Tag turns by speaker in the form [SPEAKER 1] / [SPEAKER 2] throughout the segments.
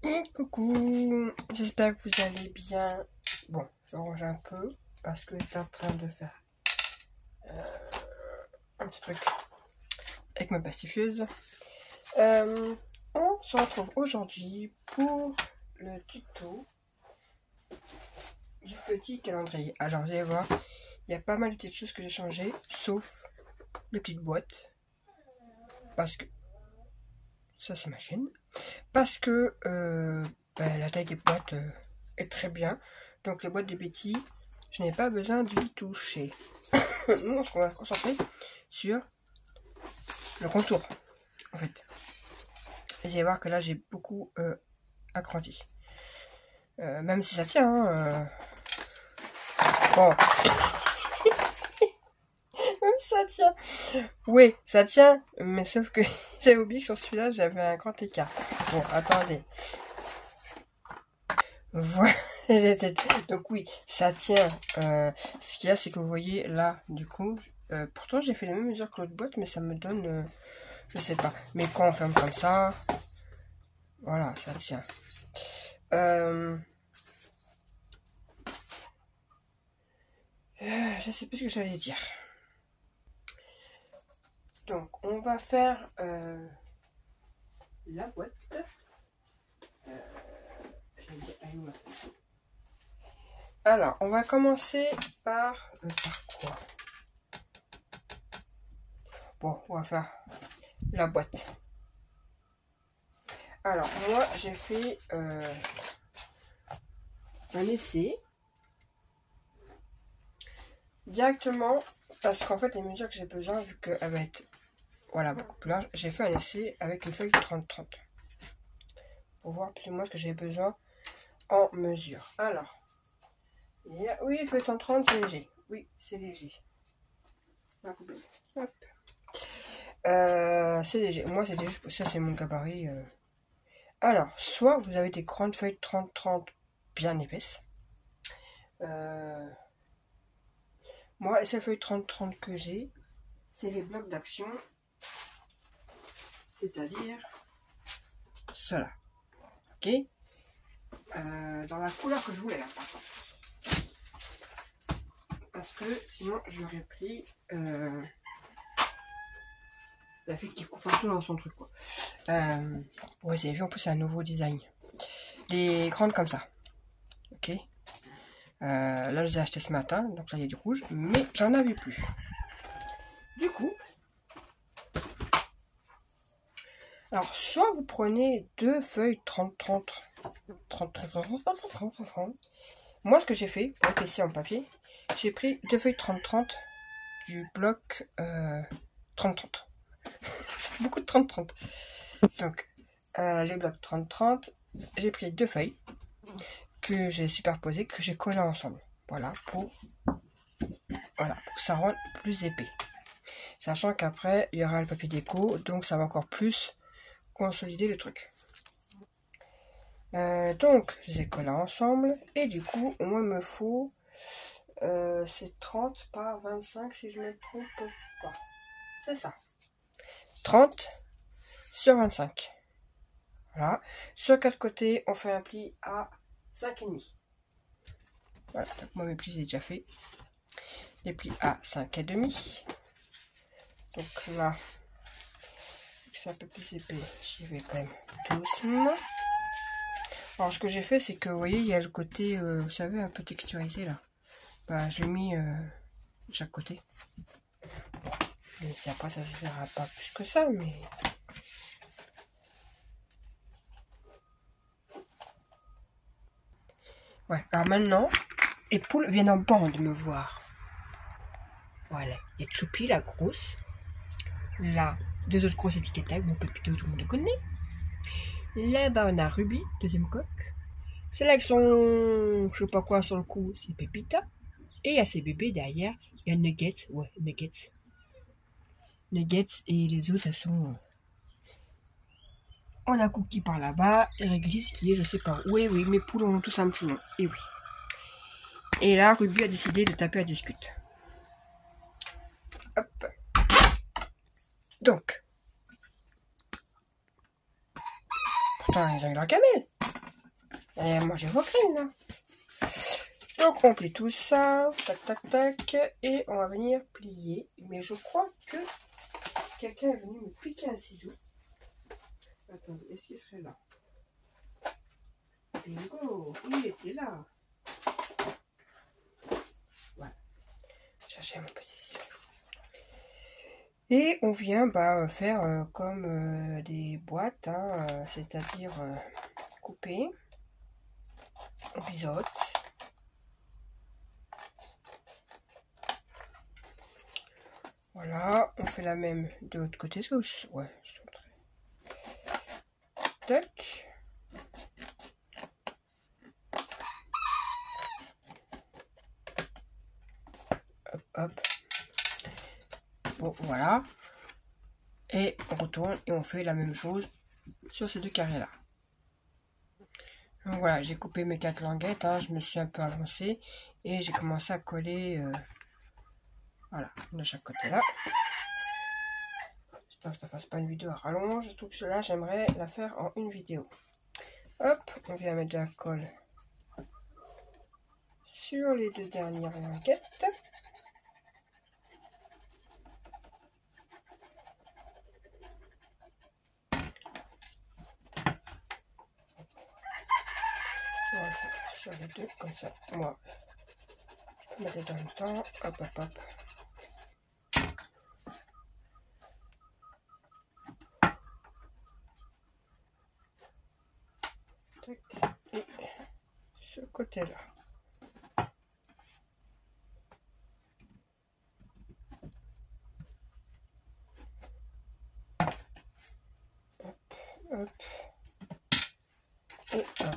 [SPEAKER 1] Et coucou, j'espère que vous allez bien. Bon, je range un peu parce que j'étais en train de faire un petit truc avec ma pastifieuse. On se retrouve aujourd'hui pour le tuto du petit calendrier. Alors vous allez voir, il y a pas mal de petites choses que j'ai changées, sauf les petites boîtes. Parce que ça c'est ma chaîne. Parce que la taille des boîtes est très bien. Donc les boîtes de Betty, je n'ai pas besoin d'y toucher. Nous, on va se concentrer sur le contour, en fait. Et vous allez voir que là, j'ai beaucoup agrandi. Même si ça tient, hein, bon. Même si ça tient. Oui, ça tient, mais sauf que j'avais oublié que sur celui-là, j'avais un grand écart. Bon, attendez. Voilà. Donc oui, ça tient. Ce qu'il y a, c'est que vous voyez là, du coup, pourtant j'ai fait les mêmes mesures que l'autre boîte, mais ça me donne, je sais pas. Mais quand on ferme comme ça, voilà, ça tient. Je sais plus ce que j'allais dire. Donc on va faire la boîte. Alors, on va commencer par quoi? Bon, on va faire la boîte. Alors, moi, j'ai fait un essai directement parce qu'en fait, les mesures que j'ai besoin, vu qu'elle va être voilà, beaucoup plus large, j'ai fait un essai avec une feuille de 30-30 pour voir plus ou moins ce que j'ai besoin en mesure. Alors, oui, feuille 30-30, c'est léger. Oui, c'est léger. Hop. C'est léger. Moi, c'était juste ça, c'est mon gabarit. Alors, soit vous avez des grandes feuilles 30-30 bien épaisses. Moi, les seules feuilles 30-30 que j'ai, c'est les blocs d'action. C'est-à-dire cela. Ok, dans la couleur que je voulais, hein, par contre. Parce que sinon, j'aurais pris la fille qui coupe partout dans son truc, quoi. Ouais, vous avez vu, en plus, c'est un nouveau design. Les grandes comme ça. Ok. Là, je les ai achetées ce matin, donc là, il y a du rouge, mais j'en avais plus. Du coup, alors, soit vous prenez deux feuilles 30-30. Moi, ce que j'ai fait, pour épaissir en papier, j'ai pris deux feuilles 30-30 du bloc 30-30. C'est beaucoup de 30-30. Donc, les blocs 30-30, j'ai pris deux feuilles que j'ai superposées, que j'ai collées ensemble. Voilà, pour que ça rende plus épais. Sachant qu'après, il y aura le papier déco, donc ça va encore plus consolider le truc. Donc, je les ai collés ensemble, et du coup, au moins, il me faut, c'est 30 par 25, si je ne me trompe pas. C'est ça. 30 sur 25. Voilà. Sur quatre côtés, on fait un pli à 5,5. Voilà, donc moi mes plis j'ai déjà fait. Les plis à 5,5. Donc là, c'est un peu plus épais, j'y vais quand même doucement. Alors ce que j'ai fait, c'est que vous voyez, il y a le côté, vous savez, un peu texturisé là. Bah, je l'ai mis de chaque côté. Bon, même si après ça se verra pas plus que ça, mais... Ouais, alors maintenant, les poules viennent en bande me voir. Voilà, il y a Choupi, la grosse. Là, deux autres grosses étiquettes tag, mon pépito, tout le monde le connaît. Là-bas, on a Ruby, deuxième coque. Celle avec son, je sais pas quoi sur le cou, c'est Pépita. Et il y a ses bébés derrière, il y a Nuggets, ouais, Nuggets. Nuggets, et les autres, elles sont... On a Cookie par là-bas, et Réglisse qui est, je sais pas. Oui, mes poules ont tous un petit nom, et oui. Et là, Ruby a décidé de taper à discute. Hop. Donc. Pourtant, ils ont eu leur camel. Et mangez vos crines, là. Donc, on plie tout ça. Tac, tac, tac. Et on va venir plier. Mais je crois que quelqu'un est venu me piquer un ciseau. Attendez, est-ce qu'il serait là? Bingo, il était là. Voilà. Cherchez mon petit ciseau. Et on vient faire comme des boîtes, hein, c'est-à-dire couper, on biseaute. Voilà, on fait la même de l'autre côté. Est-ce que je... Ouais, je suis tac. Hop, hop. Bon, voilà. Et on retourne et on fait la même chose sur ces deux carrés là. Donc voilà, j'ai coupé mes 4 languettes, hein, je me suis un peu avancé et j'ai commencé à coller voilà, de chaque côté là. J'espère que ça ne fasse pas une vidéo à rallonge, surtout que là j'aimerais la faire en une vidéo. Hop, on vient mettre de la colle sur les 2 dernières languettes. On va le faire sur les 2 comme ça. Moi, je peux mettre les deux en même temps. Hop, hop, hop. Tac. Et ce côté-là. Hop, hop. Et hop.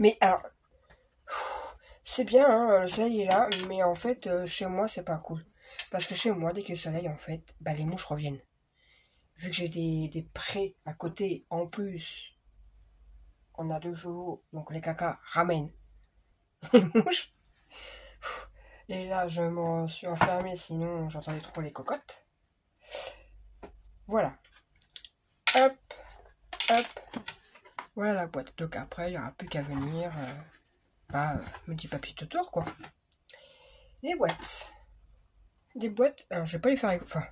[SPEAKER 1] Mais alors, c'est bien, hein, le soleil est là, mais en fait, chez moi, c'est pas cool. Parce que chez moi, dès que le soleil, en fait, les mouches reviennent. Vu que j'ai des prés à côté, en plus, on a 2 chevaux, donc les cacas ramènent les mouches. Et là, je m'en suis enfermée, sinon j'entendais trop les cocottes. Voilà. Hop, hop. Voilà la boîte. Donc après, il n'y aura plus qu'à venir, me dit papier autour, quoi. Les boîtes. Des boîtes, alors je vais pas les faire avec... Enfin,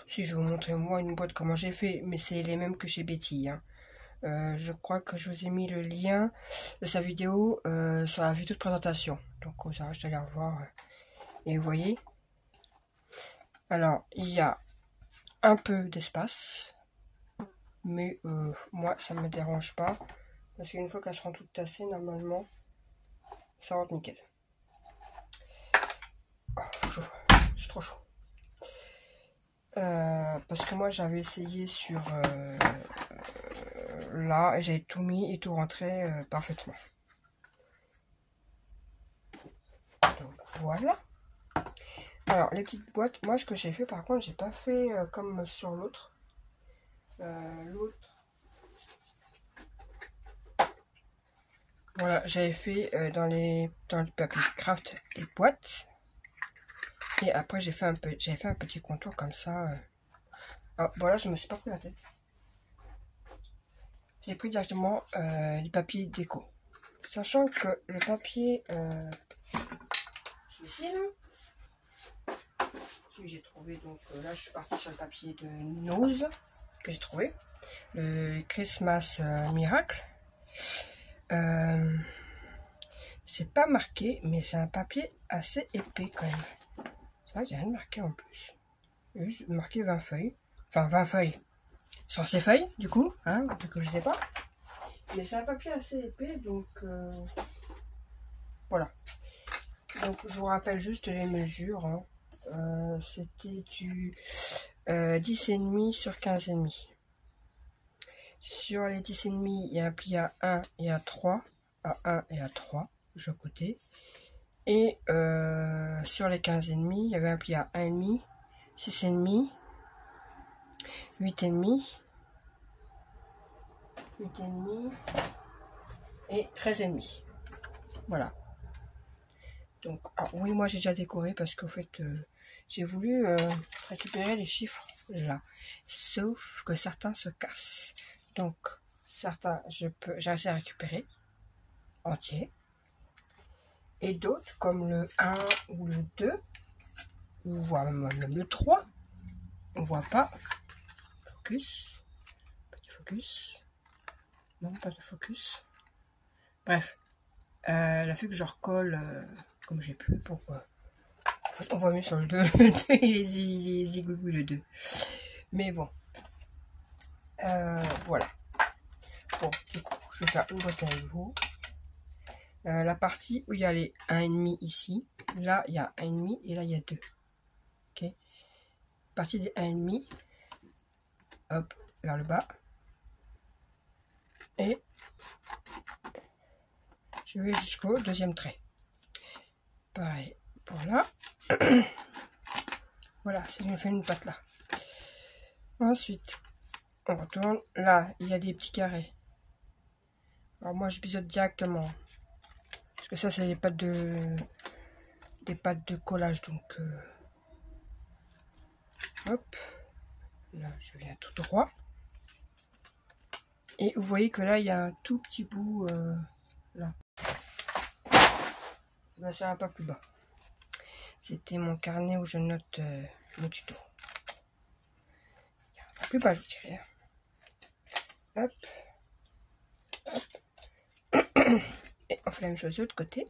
[SPEAKER 1] si je vais vous montrer moi une boîte comment j'ai fait, mais c'est les mêmes que chez Betty, hein. Je crois que je vous ai mis le lien de sa vidéo sur la vidéo de présentation. Donc vous aurez juste à aller revoir. Et vous voyez, alors il y a un peu d'espace, mais moi ça me dérange pas parce qu'une fois qu'elles seront toutes tassées, normalement ça rentre nickel. Oh, chaud. C'est trop chaud. Parce que moi j'avais essayé sur là et j'avais tout mis et tout rentré parfaitement. Donc voilà. Alors les petites boîtes, moi ce que j'ai fait par contre, j'ai pas fait comme sur l'autre. Voilà, j'avais fait dans le papier craft les boîtes. Et après j'avais fait un petit contour comme ça. Ah, voilà, je me suis pas pris la tête. J'ai pris directement du papier déco. Sachant que le papier celui-ci là, celui que j'ai trouvé, donc là je suis partie sur le papier de Nose que j'ai trouvé, le Christmas Miracle. C'est pas marqué, mais c'est un papier assez épais quand même. C'est vrai qu'il n'y a rien de marqué en plus. Il y a juste marqué 20 feuilles. Enfin 20 feuilles. Sur ces feuilles, du coup, hein, vu que je sais pas. Mais c'est un papier assez épais, donc voilà. Donc je vous rappelle juste les mesures. Hein. C'était du 10,5 sur 15,5. Sur les 10,5, il y a un pli à 1 et à 3. À 1 et à 3, de chaque côté. Et sur les 15,5, il y avait un pli à 1,5, 6,5, 8,5, 8,5 et 13,5. Voilà. Donc, ah, oui, moi j'ai déjà décoré parce qu'en fait, j'ai voulu récupérer les chiffres là. Sauf que certains se cassent. Donc, certains, j'ai réussi à récupérer entier. Et d'autres, comme le 1 ou le 2, ou voire même le 3, on voit pas. Focus. Petit focus. Non, pas de focus. Bref. Il a fallu que je recolle comme j'ai pu pour on voit mieux sur le 2. il est zigouillou le 2. Mais bon. Voilà. Bon, du coup, je vais faire une boîte avec vous. La partie où il y a les 1,5 ici. Là, il y a 1,5 et là, il y a 2. Ok. Partie des 1,5. Hop, vers le bas. Et je vais jusqu'au deuxième trait. Pareil pour là. Voilà, c'est je fais une patte là. Ensuite, on retourne. Là, il y a des petits carrés. Alors moi, je biseaute directement. Parce que ça, c'est des pattes de collage. Donc, hop. Là, je viens tout droit. Et vous voyez que là, il y a un tout petit bout là. Ben, c'est un peu plus bas. C'était mon carnet où je note le tuto. Un peu plus bas, je vous dirais. Hop. Hop. Et on fait la même chose de l'autre côté.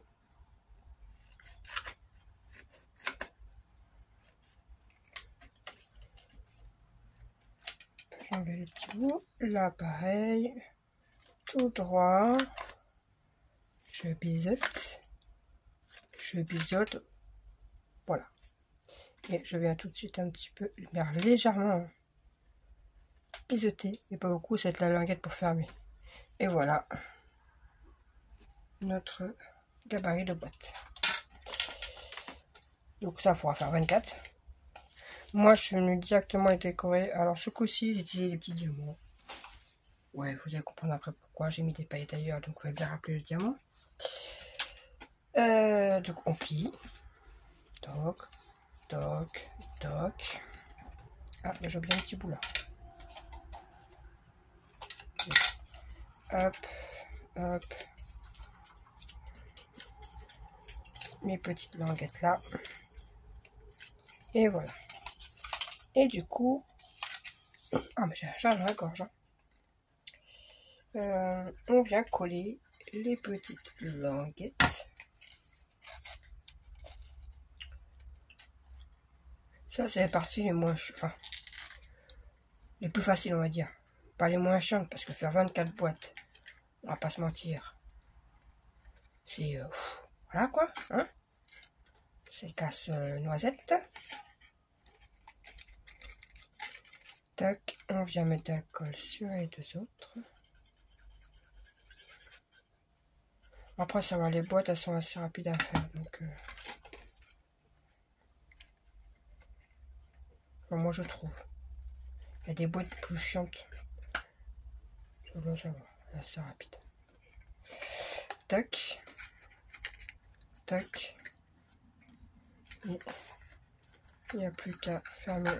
[SPEAKER 1] J'enlève le petit bout. Là, pareil. Tout droit. Je biseaute. Je biseaute. Voilà. Et je viens tout de suite un petit peu légèrement biseauter. Mais pas beaucoup, c'est la languette pour fermer. Et voilà. Notre gabarit de boîte. Donc ça, il faudra faire 24. Moi, je suis venu directement décorer. Alors ce coup-ci, j'ai utilisé des petits diamants. Ouais, vous allez comprendre après pourquoi j'ai mis des paillettes ailleurs. Donc, il faut bien rappeler le diamant. Donc, on plie. Toc, toc, toc. Ah, mais j'ai oublié un petit bout là. Hop, hop. Mes petites languettes là. Et voilà. Et du coup... Ah, mais j'ai un chat dans la gorge. Hein. On vient coller les petites languettes. Ça, c'est la partie les moins... Enfin, les plus faciles, on va dire. Pas les moins chiantes, parce que faire 24 boîtes, on va pas se mentir. C'est... voilà, quoi. Hein, c'est casse-noisette. Tac, on vient mettre la colle sur les deux autres. Après, ça va, les boîtes, elles sont assez rapides à faire. Donc, enfin, moi, je trouve. Il y a des boîtes plus chiantes. Ça va, là, c'est rapide. Tac. Tac. Et il n'y a plus qu'à fermer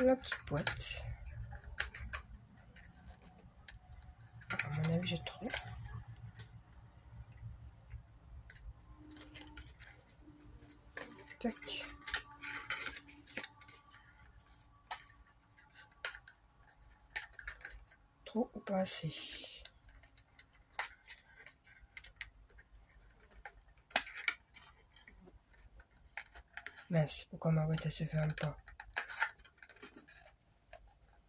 [SPEAKER 1] la petite boîte. À mon avis, j'ai trop. Tac. Trop ou pas assez? Mince, pourquoi ma boîte elle se ferme pas?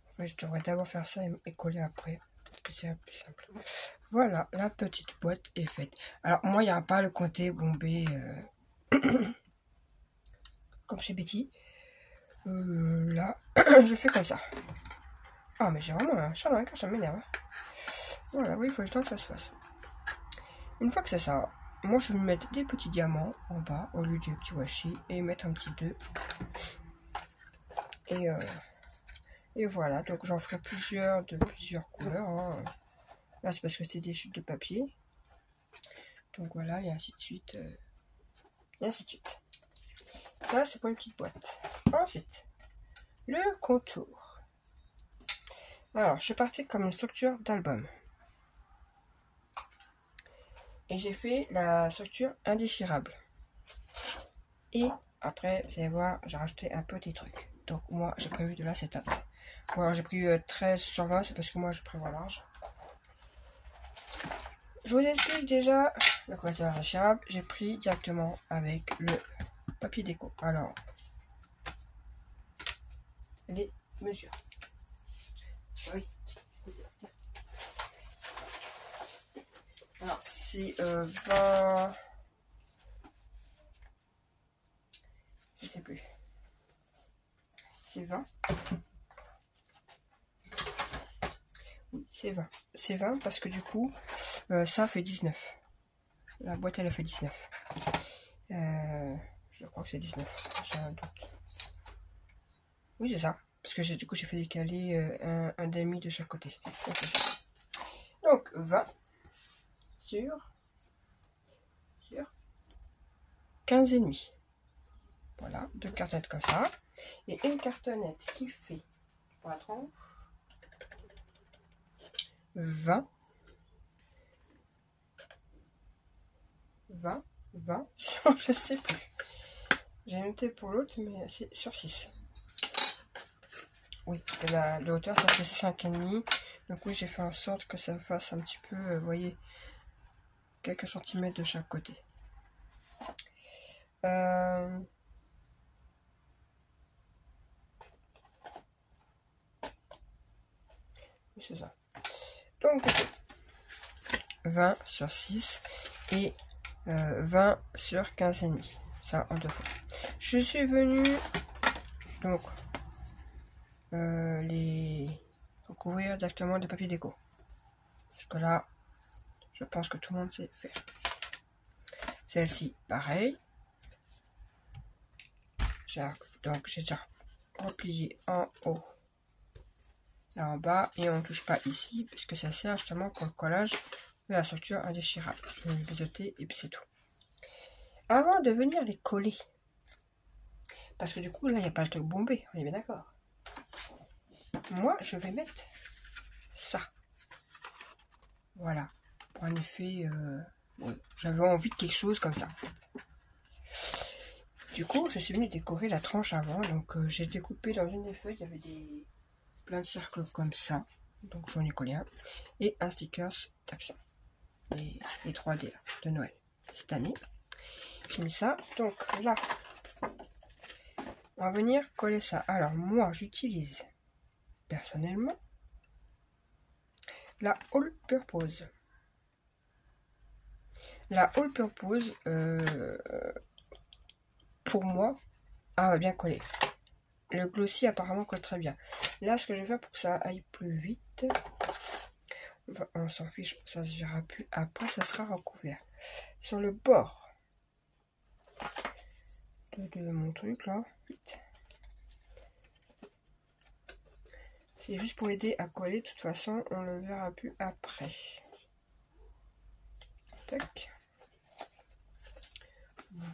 [SPEAKER 1] En fait, je devrais d'abord faire ça et coller après. Peut-être que c'est plus simple. Voilà, la petite boîte est faite. Alors, moi, il n'y a pas le côté bombé comme chez Betty. Là, je fais comme ça. Ah, mais j'ai vraiment un chat dans la cage, ça m'énerve. Voilà, oui, il faut le temps que ça se fasse. Une fois que c'est ça, moi, je vais mettre des petits diamants en bas au lieu du petit washi et mettre un petit 2. Et voilà, donc j'en ferai plusieurs de plusieurs couleurs. Hein. Là, c'est parce que c'est des chutes de papier. Donc voilà, et ainsi de suite. Et ainsi de suite. Ça, c'est pour une petite boîte. Ensuite, le contour. Alors, je suis partie comme une structure d'album. Et j'ai fait la structure indéchirable. Et après, vous allez voir, j'ai rajouté un petit truc. Donc, moi, j'ai prévu de l'acétate. Bon, alors, j'ai pris 13 sur 20, c'est parce que moi, je prévois large. Je vous explique déjà la couverture indéchirable. J'ai pris directement avec le papier déco. Alors, les mesures. Oui. Alors, c'est 20... Je sais plus. C'est 20. Oui, c'est 20. C'est 20 parce que du coup, ça fait 19. La boîte, elle a fait 19. Je crois que c'est 19. J'ai un doute. Oui, c'est ça. Parce que du coup, j'ai fait décaler un demi de chaque côté. Donc, c'est ça. Donc, 20 sur 15,5. Voilà, deux cartonnettes comme ça. Et une cartonnette qui fait, pour la tranche, 20, 20, je sais plus. J'ai noté pour l'autre, mais c'est sur 6. Oui, la hauteur, ça fait 5,5. Donc oui, j'ai fait en sorte que ça fasse un petit peu, vous voyez, quelques centimètres de chaque côté. Oui, c'est ça. Donc, 20 sur 6 et 20 sur 15,5. Ça en 2 fois. Je suis venue donc les recouvrir directement des papiers déco. Jusque là, je pense que tout le monde sait faire. Celle-ci, pareil. Donc j'ai déjà replié en haut et en bas et on ne touche pas ici puisque ça sert justement pour le collage de la structure indéchirable. Je vais le biseauter et puis c'est tout. Avant de venir les coller, parce que du coup là il n'y a pas le truc bombé, on est bien d'accord. Moi je vais mettre ça. Voilà. Pour un effet, ouais, j'avais envie de quelque chose comme ça. Du coup, je suis venue décorer la tranche avant. Donc, j'ai découpé dans une des feuilles, il y avait plein de cercles comme ça. Donc, j'en ai collé un. Et un stickers d'action. Les 3D là, de Noël. Cette année. J'ai mis ça. Donc, là, on va venir coller ça. Alors, moi, j'utilise personnellement la All Purpose. La All Purpose, pour moi, va bien coller. Le glossy apparemment colle très bien. Là, ce que je vais faire pour que ça aille plus vite, on s'en fiche, ça se verra plus. Après, ça sera recouvert. Sur le bord de mon truc là, c'est juste pour aider à coller. De toute façon, on le verra plus après. Tac.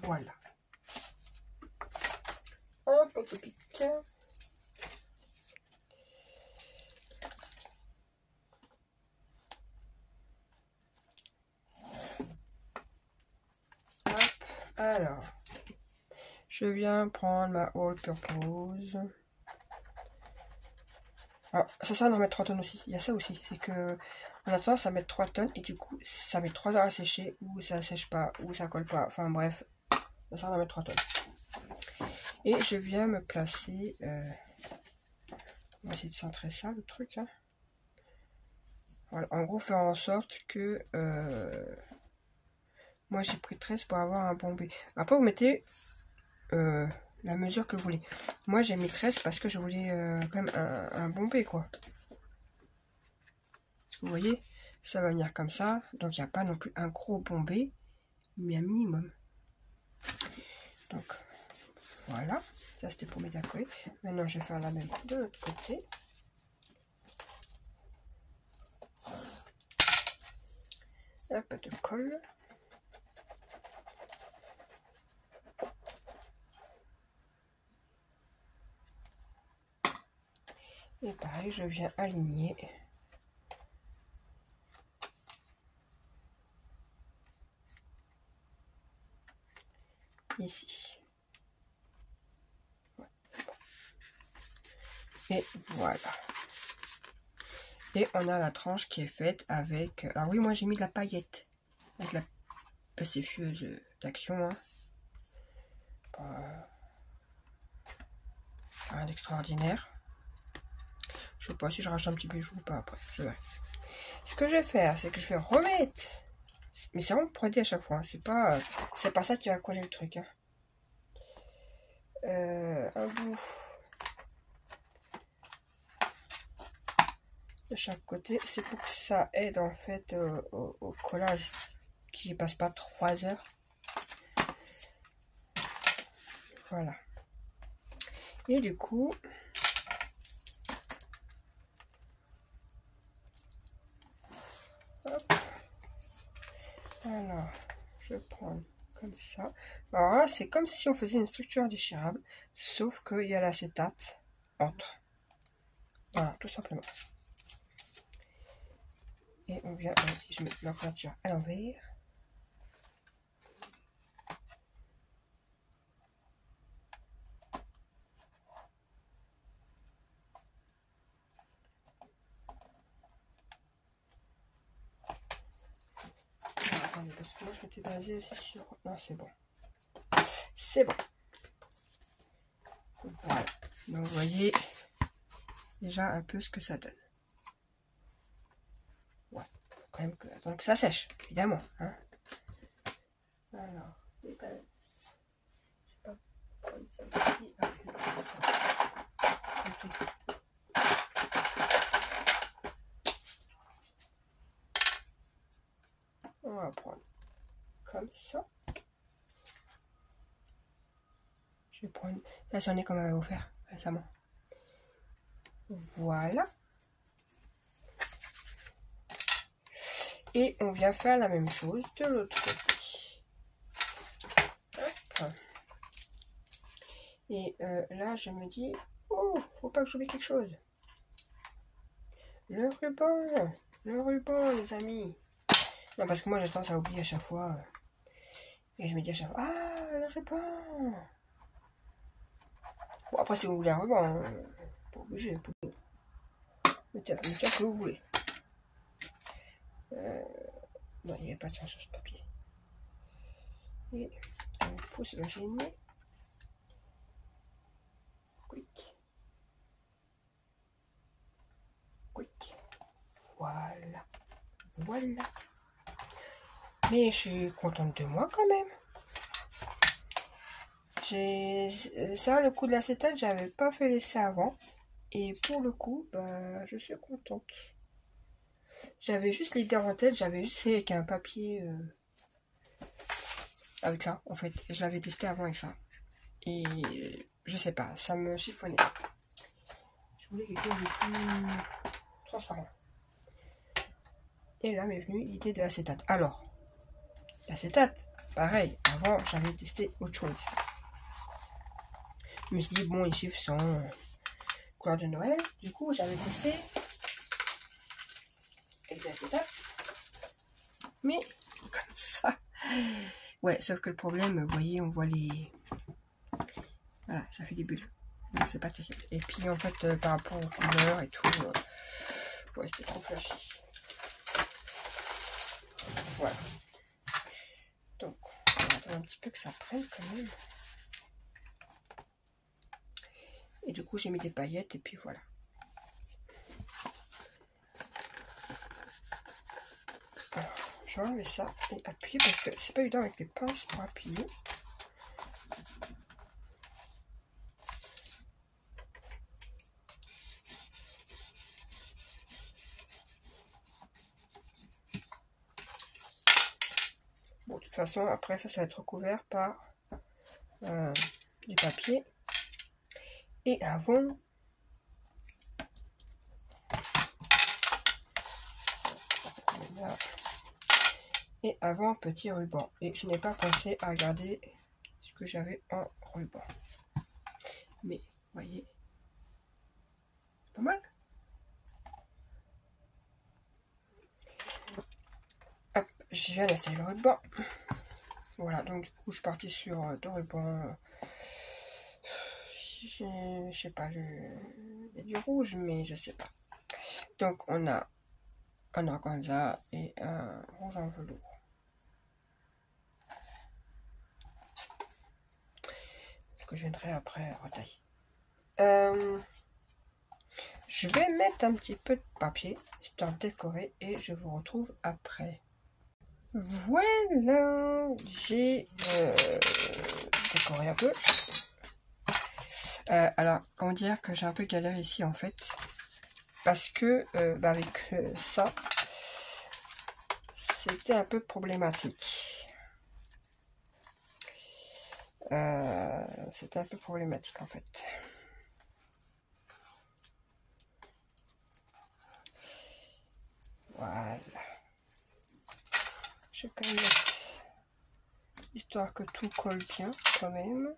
[SPEAKER 1] Voilà. Hop, on pique. Alors, je viens prendre ma All Purpose. Alors, ça sert d'en mettre 3 tonnes aussi. Il y a ça aussi. C'est que on a tendance à mettre 3 tonnes et du coup, ça met 3 heures à sécher ou ça sèche pas ou ça colle pas. Enfin bref, ça sert d'en mettre 3 tonnes. Et je viens me placer. On va essayer de centrer ça, le truc. Hein. Voilà. En gros, faire en sorte que. Moi, j'ai pris 13 pour avoir un bombé. Après, vous mettez la mesure que vous voulez. Moi, j'ai mis 13 parce que je voulais quand même un bombé, quoi. Parce que vous voyez, ça va venir comme ça. Donc, il n'y a pas non plus un gros bombé, mais un minimum. Donc, voilà. Ça, c'était pour m'aider à coller. Maintenant, je vais faire la même de l'autre côté. Un peu de colle. Et pareil, je viens aligner. Ici. Et voilà. Et on a la tranche qui est faite avec... Alors oui, moi j'ai mis de la paillette. Avec la pacifieuse d'action. Hein. Rien d'extraordinaire. Je sais pas si je rajoute un petit bijou ou pas après. Je verrai. Ce que je vais faire, c'est que je vais remettre... Mais c'est vraiment pour aider à chaque fois. Hein. C'est pas ça qui va coller le truc. Hein. Un bout de chaque côté. C'est pour que ça aide en fait au collage. Qui passe pas 3 heures. Voilà. Et du coup... Hop. Alors, je prends comme ça. Alors là, c'est comme si on faisait une structure déchirable, sauf qu'il y a l'acétate entre. Voilà, tout simplement. Et on vient, si je mets la couverture à l'envers. Attendez, parce que moi je m'étais basée aussi sur... Non, c'est bon. C'est bon. Voilà. Donc vous voyez déjà un peu ce que ça donne. Ouais. Quand même que... Attends que ça sèche, évidemment. Hein. Alors, des pinces. Je sais pas prendre celle-ci. Ah, ça. On va prendre comme ça. Je vais prendre... Ça, j'en ai comme elle avait offert récemment. Voilà. Et on vient faire la même chose de l'autre côté. Hop. Et là, je me dis... Oh, faut pas que j'oublie quelque chose. Le ruban. Le ruban, les amis. Non, parce que moi, j'ai tendance à oublier à chaque fois. Et je me dis à chaque fois... Ah, le ruban. Bon, après, si vous voulez un ruban, pas obligé. Mettez que vous voulez. Non, il n'y avait pas de sens sur ce papier. Et on pousse le gêner. Quick. Quick. Voilà. Voilà. Mais je suis contente de moi quand même. Ça, le coup de l'acétate, j'avais pas fait l'essai avant. Et pour le coup, bah, je suis contente. J'avais juste l'idée en tête, j'avais juste fait avec un papier... avec ça, en fait. Et je l'avais testé avant avec ça. Et je sais pas, ça me chiffonnait. Je voulais quelque chose de plus transparent. Et là m'est venue l'idée de l'acétate. Alors, l'acétate, pareil, avant j'avais testé autre chose. Je me suis dit, bon, les chiffres sont couleur de Noël. Du coup, j'avais testé avec l'acétate. Mais comme ça. Ouais, sauf que le problème, vous voyez, on voit les... Voilà, ça fait des bulles. Donc c'est pas terrible. Et puis en fait, par rapport aux couleurs et tout, ouais, c'était trop flashy. Voilà. Donc, on va attendre un petit peu que ça prenne quand même. Et du coup, j'ai mis des paillettes et puis voilà. Alors, je vais enlever ça et appuyer parce que c'est pas évident avec les pinces pour appuyer. Bon, de toute façon, après ça va être recouvert par du papier. Et avant, là, et avant petit ruban. Et je n'ai pas pensé à regarder ce que j'avais en ruban. Mais, vous voyez, pas mal. je viens d'installer le ruban. Voilà, donc du coup, je suis partie sur deux rubans. Je sais pas, il y a du rouge, mais je sais pas. Donc, on a un organza et un rouge en velours. Ce que je viendrai après retailler. Je vais mettre un petit peu de papier, histoire de décorer, et je vous retrouve après. Voilà, j'ai décoré un peu. Alors, comment dire que j'ai un peu galéré ici en fait, parce que avec ça, c'était un peu problématique. C'était un peu problématique en fait. Voilà. Je vais quand même mettre, histoire que tout colle bien quand même.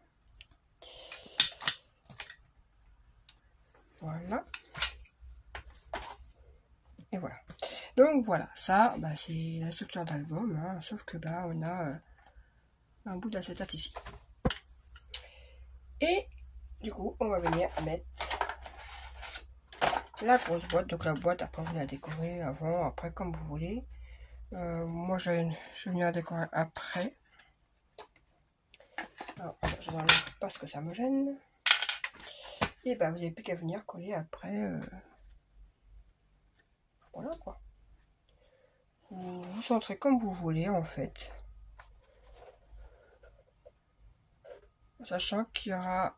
[SPEAKER 1] Voilà. Et voilà. Donc voilà, ça, c'est la structure d'album, hein, sauf que on a un bout d'acétate ici. Et du coup, on va venir mettre la grosse boîte. Donc la boîte, après vous la décorez avant, après comme vous voulez. Moi, je vais venir la décorer après. Alors, je n'enlève pas ce que ça me gêne. Et vous n'avez plus qu'à venir coller après. Voilà quoi. Vous centrez comme vous voulez en fait. Sachant qu'il y aura,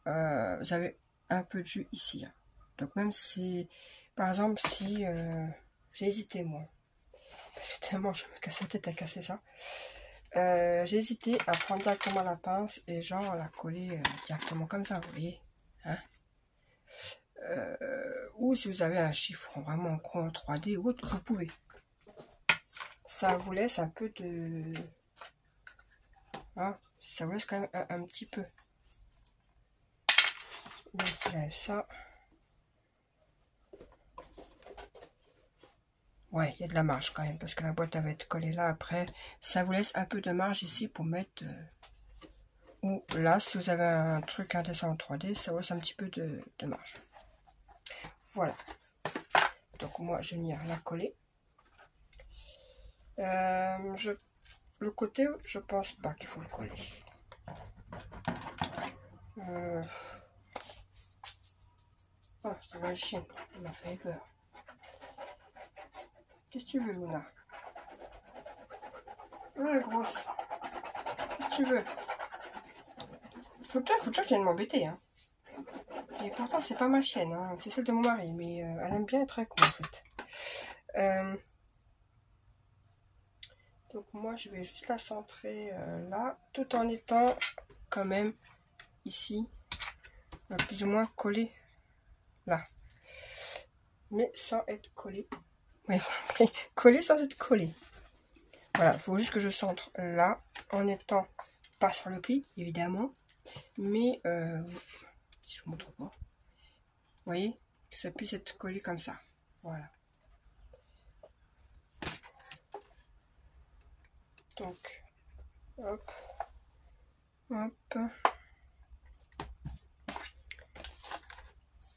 [SPEAKER 1] vous avez un peu de jus ici. Hein. Donc même si, par exemple, si j'ai hésité moi, parce que tellement je me casse la tête à casser ça, j'ai hésité à prendre directement la pince et genre la coller directement comme ça, vous voyez. Hein, ou si vous avez un chiffre vraiment en gros en 3D ou autre, vous pouvez. Ça vous laisse un peu de... Hein, ça vous laisse quand même un petit peu. Même si j'enlève ça. Ouais, il y a de la marge quand même, parce que la boîte elle va être collée là après. Ça vous laisse un peu de marge ici pour mettre... ou là, si vous avez un truc, un dessin en 3D, ça vous laisse un petit peu de marge. Voilà. Donc moi, je vais venir la coller. Le côté, je pense pas qu'il faut le coller. Oh, c'est ma chienne, elle m'a fait peur. Qu'est-ce que tu veux, Luna? Oh, la grosse. Qu'est-ce que tu veux? Faut que tu viennes m'embêter, hein. Et pourtant, c'est pas ma chienne, hein. C'est celle de mon mari, mais elle aime bien être avec moi, en fait. Donc moi, je vais juste la centrer là, tout en étant quand même ici, plus ou moins collée là. Mais sans être collée. Oui, collée sans être collée. Voilà, il faut juste que je centre là, en étant pas sur le pli, évidemment. Mais, si je vous montre pas, vous voyez, que ça puisse être collé comme ça. Voilà. Donc, hop, hop.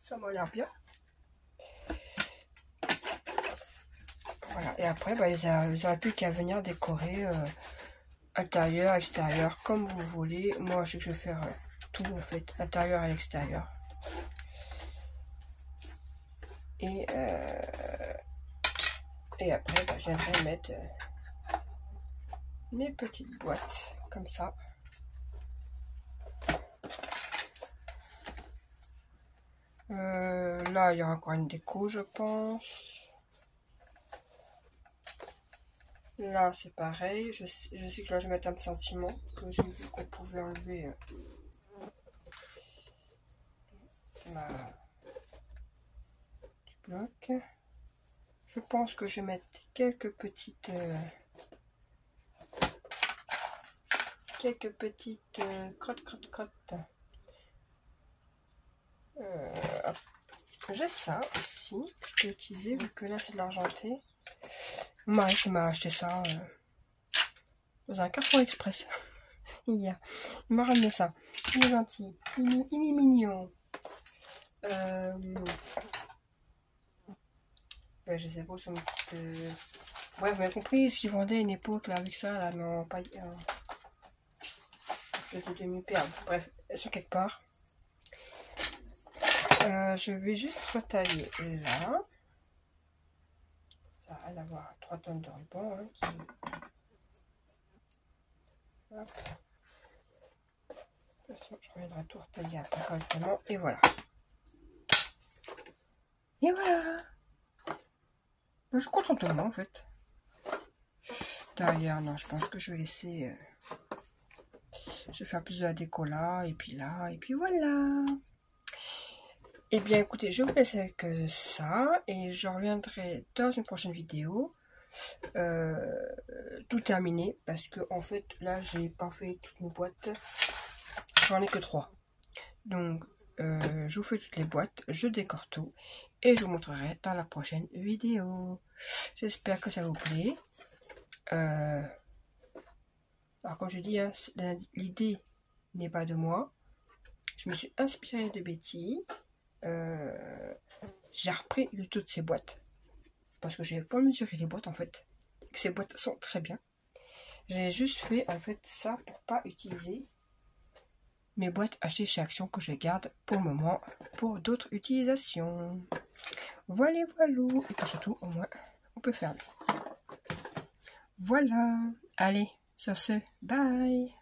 [SPEAKER 1] Ça m'a l'air bien. Voilà, et après, vous n'aurez plus qu'à venir décorer intérieur, extérieur, comme vous voulez. Moi, je sais que je vais faire tout en fait, intérieur et extérieur. Et après, je viendrai mettre mes petites boîtes, comme ça. Là, il y aura encore une déco, je pense. Là, c'est pareil. Je sais que là, je vais mettre un petit sentiment que j'ai vu qu'on pouvait enlever du bloc. Je pense que je vais mettre quelques petites crottes. J'ai ça aussi que je peux utiliser vu que là c'est de l'argenté. Mon mari qui m'a acheté ça dans un Carrefour Express. Il m'a ramené ça. Il est gentil. Il est mignon. Ben, je sais pas, c'est une petite... Bref, vous avez compris ce qu'ils vendaient à une époque là, avec ça, là, mais en paille. Espèce de demi-perle. Bref, elles sont quelque part. Je vais juste retailler là. Ça va avoir 3 tonnes de ruban. Hein, qui... Attention, je reviendrai tout retailler après correctement. Et voilà. Et voilà. Je suis contente de moi en fait. Derrière, non, je pense que je vais laisser. Je vais faire plus de la déco là, et puis voilà. Et bien écoutez, je vous laisse avec ça, et je reviendrai dans une prochaine vidéo. Tout terminé, parce que en fait, là, j'ai pas fait toutes mes boîtes. J'en ai que 3. Donc, je vous fais toutes les boîtes, je décore tout, et je vous montrerai dans la prochaine vidéo. J'espère que ça vous plaît. Alors comme je dis, hein, l'idée n'est pas de moi. Je me suis inspirée de Betty. J'ai repris de toutes ces boîtes. Parce que je n'avais pas mesuré les boîtes en fait. Ces boîtes sont très bien. J'ai juste fait en fait ça pour pas utiliser mes boîtes achetées chez Action que je garde pour le moment pour d'autres utilisations. Voilà, voilà. Et puis surtout, au moins, on peut faire. Voilà. Allez, sur ce, bye.